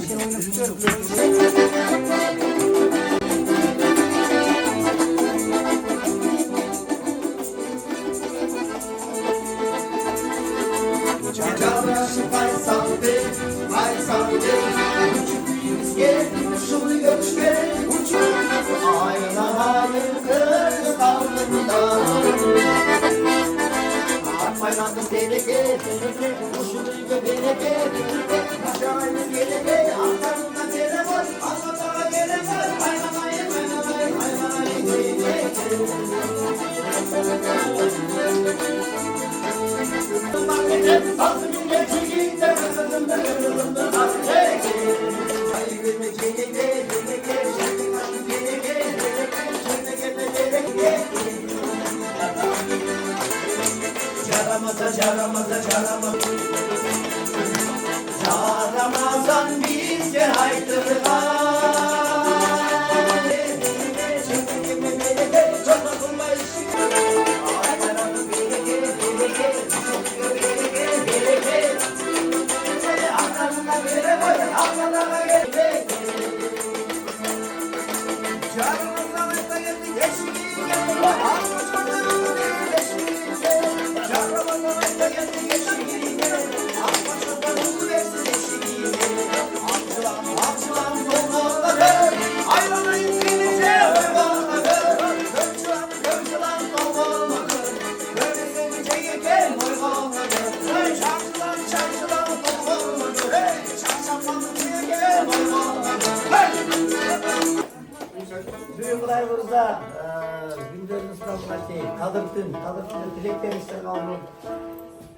sen oyunu tutuyorum. Bayrakım deleke, kuşunu göbeleke, aşağıya geleke, arkamda gele var, arkamda gele var, hayvanay, hayvanay, hayvanay, geleke. Bakın, altın geçiği de kızımda kırılımda tarteke. Hayvanay, geleke, geleke, geleke, geleke. Caramazan bizce haykırlar. Büyüklerimize günlerini sınavındaki kadırtın dilekler ister kalmıyor.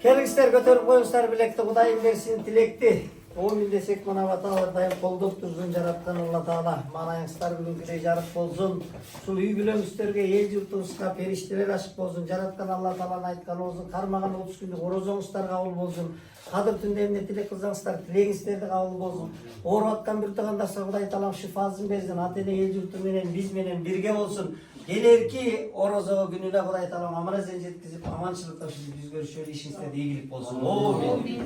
Kelingizler götürüp koyunslar bilekti, Kudayım versin dilekti. O gün desek bana vatalardayım, koldup dursun jaratkan Allah Teala. Manayıngslar bugünküde jarık bolsun. Sul üy gülömüzlerge el yurtumuzga perişteler aşık bolsun. Jaratkan Allah Teala'nın aytkan olsun. Karmagan 30 günlük orozoңuzдар kabul bolsun. Kadir tünde emne tilek kılsaңыздар, tilегиңиздерди kabul bolsun. Ооруп аткан bir tuğandaşlar Kuday Teala'm şifasın bersin. Atene el yurtu menen biz menen birge bolsun. Gelerki orozo gününe Kuday Teala'm amana sen jetkizip amançılıkta yüz görüşөөр işiңizде ийгилик болсун. Amin.